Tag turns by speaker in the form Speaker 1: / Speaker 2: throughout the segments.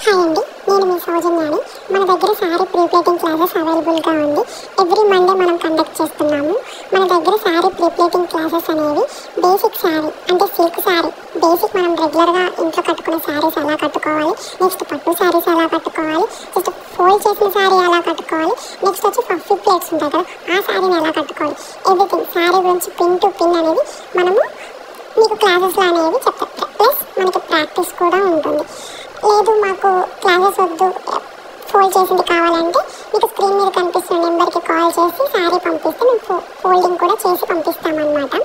Speaker 1: Hi అండి, నేను మీ సౌజన్యాని. మన దగ్గర శారీ ప్రీప్లేటింగ్ క్లాసెస్ అవైలబుల్గా ఉంది. ఎవ్రీ మండే మనం కండక్ట్ చేస్తున్నాము. మన దగ్గర శారీ ప్రీప్లేటింగ్ క్లాసెస్ అనేవి బేసిక్ శారీ అంటే సిల్క్ శారీ బేసిక్ మనం రెగ్యులర్గా ఇంట్లో కట్టుకునే శారీస్ ఎలా కట్టుకోవాలి, నెక్స్ట్ పట్టు శారీస్ ఎలా కట్టుకోవాలి, నెక్స్ట్ ఫోల్డ్ చేసిన శారీ ఎలా కట్టుకోవాలి, నెక్స్ట్ వచ్చి పఫీ ప్లేట్స్ ఉంటాయి కదా ఆ శారీని ఎలా కట్టుకోవాలి, ఎవ్రీథింగ్ శారీ గురించి పిన్ టు పిన్ అనేది మనము మీకు క్లాసెస్లో అనేవి చెప్తాం. ప్లస్ మనకి ప్రాక్టీస్ కూడా ఉంటుంది. లేదు మాకు క్లాసెస్ వద్దు, ఫోల్డ్ చేసింది కావాలంటే మీకు స్క్రీన్ మీద కనిపిస్తున్న నెంబర్కి కాల్ చేసి శారీ పంపిస్తే మేము ఫోల్డింగ్ కూడా చేసి పంపిస్తామన్నమాట.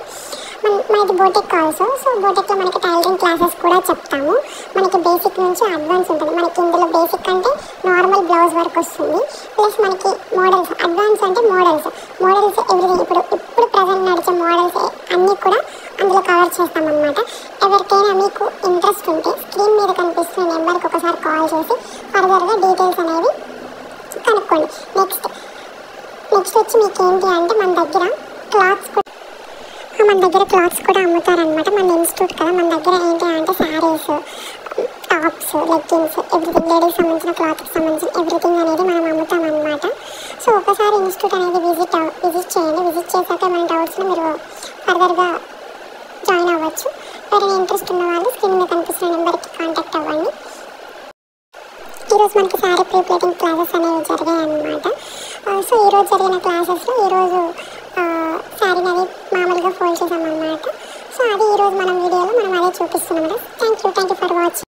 Speaker 1: మనకి బోటెక్ ఆల్సో. సో బోటెక్లో మనకి టైలరింగ్ క్లాసెస్ కూడా చెప్తాము. మనకి బేసిక్ నుంచి అడ్వాన్స్ ఉంటుంది. మనకి ఇందులో బేసిక్ అంటే నార్మల్ బ్లౌజ్ వర్క్ వస్తుంది. ప్లస్ మనకి మోడల్స్, అడ్వాన్స్ అంటే మోడల్స్ ఎవ్రీథింగ్ ఇప్పుడు ప్రజెంట్ నడిచే మోడల్స్ అన్నీ కూడా అందులో కవర్ చేస్తామన్నమాట. ఎవరికైనా మీకు ఇంట్రెస్ట్ ఉంటే స్క్రీన్ మీద కనిపిస్తున్న నెంబర్కి ఒకసారి కాల్ చేసి ఫర్దర్గా డీటెయిల్స్ అనేవి కనుక్కోండి. నెక్స్ట్ వచ్చి మీకు ఏంటి అంటే మన దగ్గర క్లాత్స్ కూడా అమ్ముతారనమాట. మన ఇన్స్టిట్యూట్ కదా, మన దగ్గర ఏంటి అంటే saris, tops, leggings, everything ladies సంబంధించిన క్లాత్కి సంబంధించిన ఎవ్రీథింగ్ అనేది మనం అమ్ముతామన్నమాట. సో ఒకసారి ఇన్స్టిట్యూట్ అనేది విజిట్ చేయండి. విజిట్ చేశాక మన డౌట్స్ని మీరు ఫర్దర్గా జాయిన్ అవ్వచ్చు. ఎవరైనా ఇంట్రెస్ట్ ఉన్న వాళ్ళు స్క్రీన్ మీద కనిపిస్తున్న నెంబర్కి కాంటాక్ట్ అవ్వండి. ఈరోజు మనకి శారీ ప్రీప్లేటింగ్ క్లాసెస్ అనేవి జరిగాయి అన్నమాట. సో ఈరోజు జరిగిన క్లాసెస్లో ఈరోజు శారీని అది మామూలుగా ఫోల్డ్ చేసామన్నమాట. సో అది ఈరోజు మనం వీడియోలో అదే చూపిస్తున్నాం. Thank you for watching.